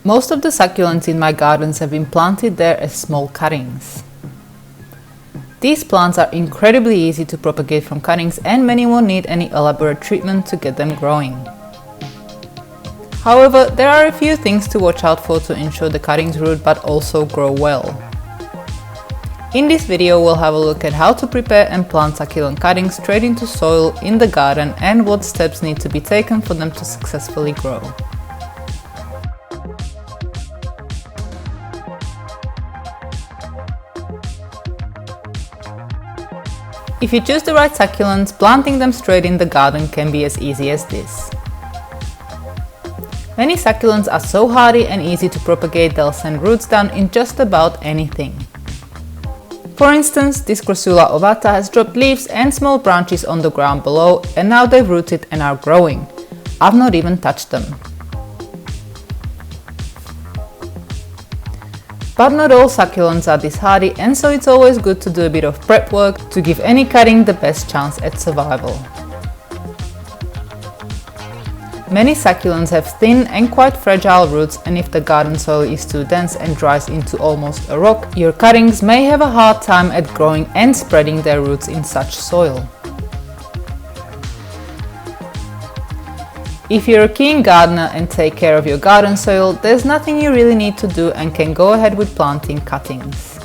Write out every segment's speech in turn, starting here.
Most of the succulents in my gardens have been planted there as small cuttings. These plants are incredibly easy to propagate from cuttings and many won't need any elaborate treatment to get them growing. However, there are a few things to watch out for to ensure the cuttings root but also grow well. In this video we'll have a look at how to prepare and plant succulent cuttings straight into soil in the garden and what steps need to be taken for them to successfully grow. If you choose the right succulents, planting them straight in the garden can be as easy as this. Many succulents are so hardy and easy to propagate they'll send roots down in just about anything. For instance, this Crassula ovata has dropped leaves and small branches on the ground below and now they've rooted and are growing. I've not even touched them. But not all succulents are this hardy, and so it's always good to do a bit of prep work to give any cutting the best chance at survival. Many succulents have thin and quite fragile roots, and if the garden soil is too dense and dries into almost a rock, your cuttings may have a hard time at growing and spreading their roots in such soil. If you're a keen gardener and take care of your garden soil, there's nothing you really need to do and can go ahead with planting cuttings.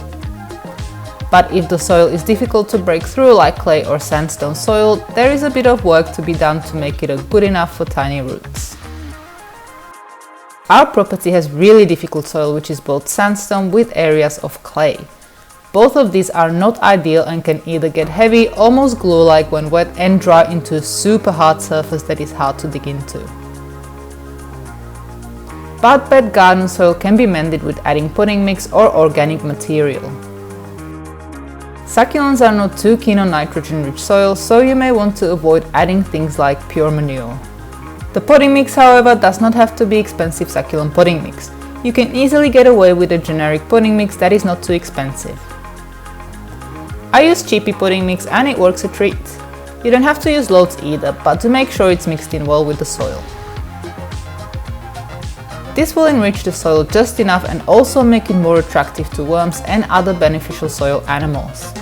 But if the soil is difficult to break through like clay or sandstone soil, there is a bit of work to be done to make it good enough for tiny roots. Our property has really difficult soil which is both sandstone with areas of clay. Both of these are not ideal and can either get heavy, almost glue-like when wet, and dry into a super hard surface that is hard to dig into. But bad garden soil can be mended with adding potting mix or organic material. Succulents are not too keen on nitrogen-rich soil, so you may want to avoid adding things like pure manure. The potting mix, however, does not have to be expensive succulent potting mix. You can easily get away with a generic potting mix that is not too expensive. I use cheapy potting mix and it works a treat. You don't have to use loads either, but to make sure it's mixed in well with the soil. This will enrich the soil just enough and also make it more attractive to worms and other beneficial soil animals.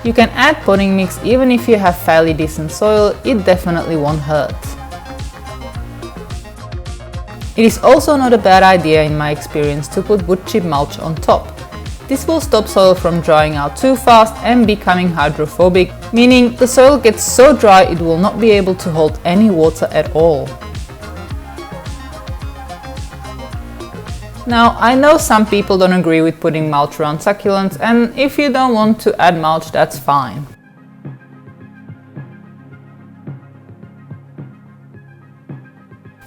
You can add potting mix even if you have fairly decent soil, it definitely won't hurt. It is also not a bad idea in my experience to put wood chip mulch on top. This will stop soil from drying out too fast and becoming hydrophobic, meaning the soil gets so dry it will not be able to hold any water at all. Now, I know some people don't agree with putting mulch around succulents, and if you don't want to add mulch, that's fine.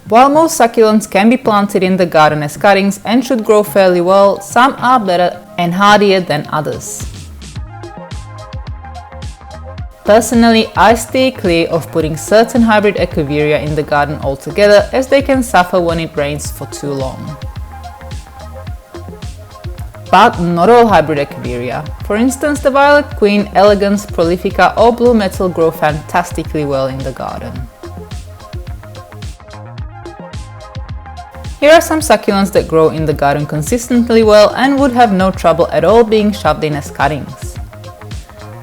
While most succulents can be planted in the garden as cuttings and should grow fairly well, some are better and hardier than others. Personally, I stay clear of putting certain hybrid Echeveria in the garden altogether, as they can suffer when it rains for too long. But not all hybrid Echeveria. For instance, the Violet Queen, Elegans, Prolifica or Blue Metal grow fantastically well in the garden. Here are some succulents that grow in the garden consistently well and would have no trouble at all being shoved in as cuttings.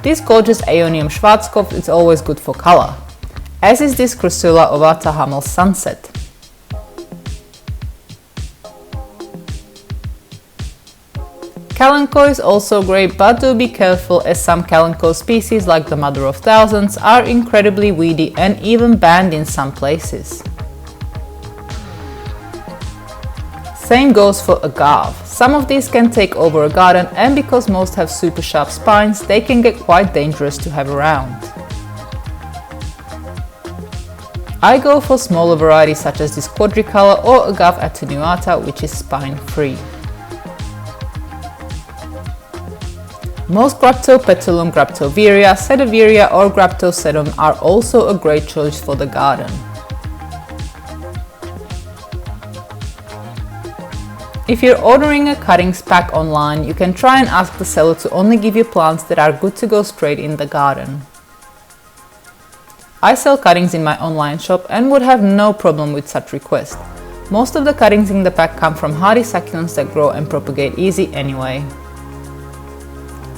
This gorgeous Aeonium Schwarzkopf is always good for color, as is this Crassula ovata Hummel Sunset. Kalanchoe is also great, but do be careful as some Kalanchoe species like the Mother of Thousands are incredibly weedy and even banned in some places. Same goes for agave. Some of these can take over a garden, and because most have super sharp spines, they can get quite dangerous to have around. I go for smaller varieties such as this Quadricolor or Agave attenuata, which is spine-free. Most Graptopetalum, Graptoveria, Sedaveria or Graptosedum are also a great choice for the garden. If you're ordering a cuttings pack online, you can try and ask the seller to only give you plants that are good to go straight in the garden. I sell cuttings in my online shop and would have no problem with such request. Most of the cuttings in the pack come from hardy succulents that grow and propagate easy anyway.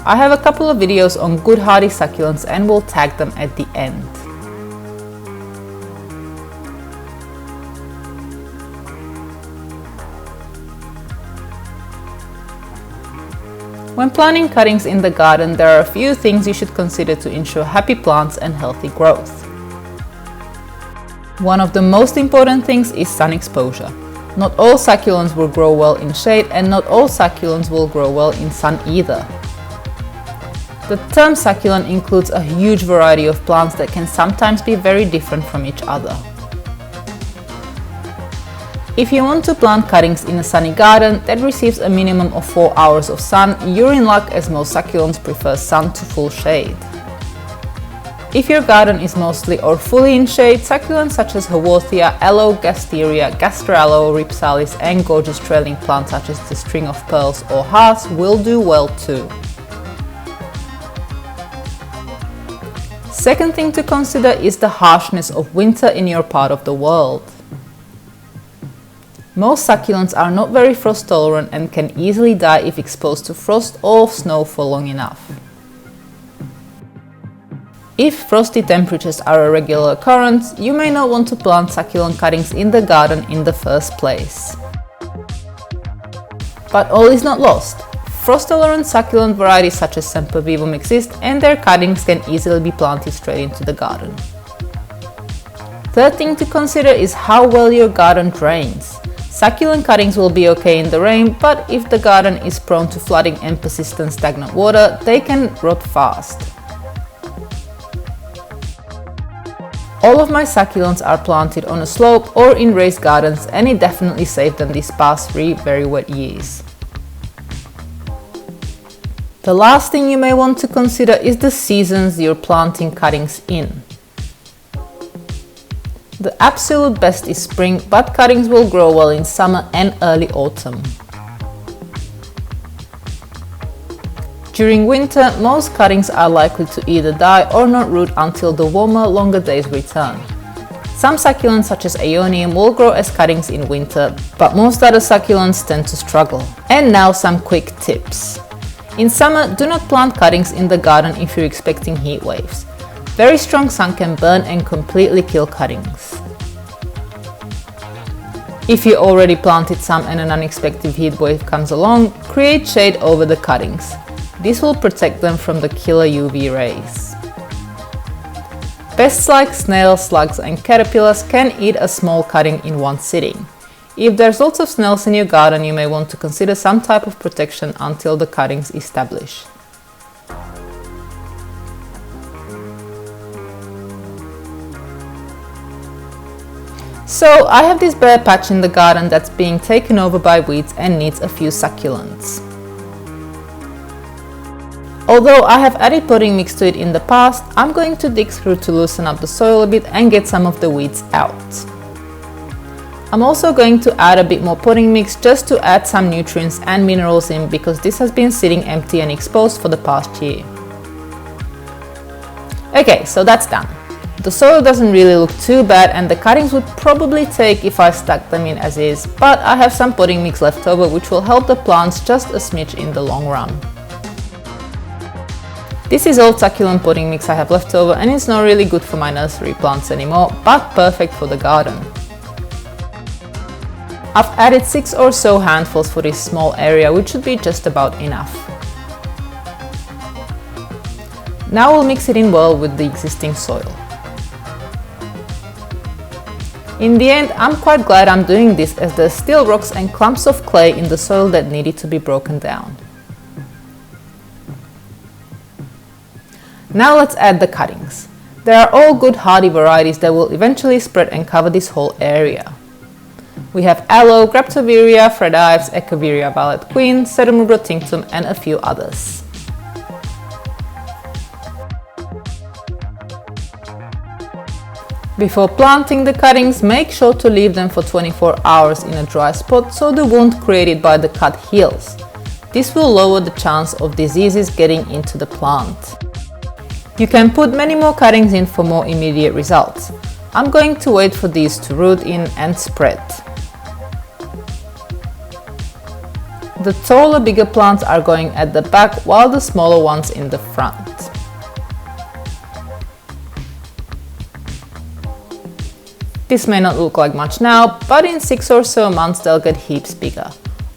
I have a couple of videos on good hardy succulents and will tag them at the end. When planting cuttings in the garden, there are a few things you should consider to ensure happy plants and healthy growth. One of the most important things is sun exposure. Not all succulents will grow well in shade, and not all succulents will grow well in sun either. The term succulent includes a huge variety of plants that can sometimes be very different from each other. If you want to plant cuttings in a sunny garden that receives a minimum of 4 hours of sun, you're in luck, as most succulents prefer sun to full shade. If your garden is mostly or fully in shade, succulents such as Haworthia, Aloe, Gasteria, Gastraloe, Rhipsalis and gorgeous trailing plants such as the String of Pearls or Hearts will do well too. Second thing to consider is the harshness of winter in your part of the world. Most succulents are not very frost tolerant and can easily die if exposed to frost or snow for long enough. If frosty temperatures are a regular occurrence, you may not want to plant succulent cuttings in the garden in the first place. But all is not lost. Frost-tolerant succulent varieties such as Sempervivum exist, and their cuttings can easily be planted straight into the garden. Third thing to consider is how well your garden drains. Succulent cuttings will be okay in the rain, but if the garden is prone to flooding and persistent stagnant water, they can rot fast. All of my succulents are planted on a slope or in raised gardens, and it definitely saved them these past 3 very wet years. The last thing you may want to consider is the seasons you're planting cuttings in. The absolute best is spring, but cuttings will grow well in summer and early autumn. During winter, most cuttings are likely to either die or not root until the warmer, longer days return. Some succulents such as Aeonium will grow as cuttings in winter, but most other succulents tend to struggle. And now some quick tips. In summer, do not plant cuttings in the garden if you're expecting heat waves. Very strong sun can burn and completely kill cuttings. If you already planted some and an unexpected heat wave comes along, create shade over the cuttings. This will protect them from the killer UV rays. Pests like snails, slugs and caterpillars can eat a small cutting in one sitting. If there's lots of snails in your garden, you may want to consider some type of protection until the cuttings establish. So I have this bare patch in the garden that's being taken over by weeds and needs a few succulents. Although I have added potting mix to it in the past, I'm going to dig through to loosen up the soil a bit and get some of the weeds out. I'm also going to add a bit more potting mix just to add some nutrients and minerals in, because this has been sitting empty and exposed for the past year. Okay, so that's done. The soil doesn't really look too bad, and the cuttings would probably take if I stuck them in as is, but I have some potting mix left over which will help the plants just a smidge in the long run. This is old succulent potting mix I have left over, and it's not really good for my nursery plants anymore, but perfect for the garden. I've added 6 or so handfuls for this small area, which should be just about enough. Now we'll mix it in well with the existing soil. In the end, I'm quite glad I'm doing this, as there's still rocks and clumps of clay in the soil that needed to be broken down. Now let's add the cuttings. They are all good hardy varieties that will eventually spread and cover this whole area. We have Aloe, Graptoveria, Fredives, Echeveria Violet Queen, Sedum rubrotinctum and a few others. Before planting the cuttings, make sure to leave them for 24 hours in a dry spot so the wound created by the cut heals. This will lower the chance of diseases getting into the plant. You can put many more cuttings in for more immediate results. I'm going to wait for these to root in and spread. The taller, bigger plants are going at the back, while the smaller ones in the front. This may not look like much now, but in 6 or so months they'll get heaps bigger.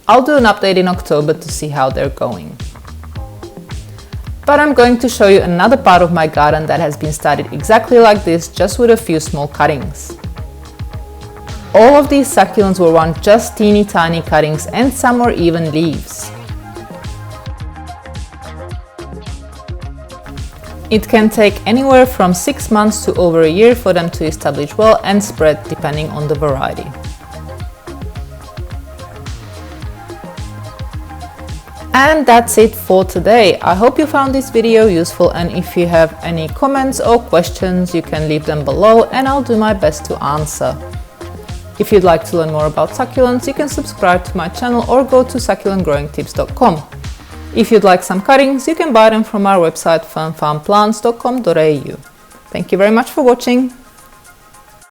I'll do an update in October to see how they're going. But I'm going to show you another part of my garden that has been started exactly like this, just with a few small cuttings. All of these succulents were once just teeny tiny cuttings, and some were even leaves. It can take anywhere from 6 months to over a year for them to establish well and spread depending on the variety. And that's it for today. I hope you found this video useful, and if you have any comments or questions you can leave them below and I'll do my best to answer. If you'd like to learn more about succulents, you can subscribe to my channel or go to succulentgrowingtips.com. If you'd like some cuttings, you can buy them from our website fernfarmplants.com.au. Thank you very much for watching.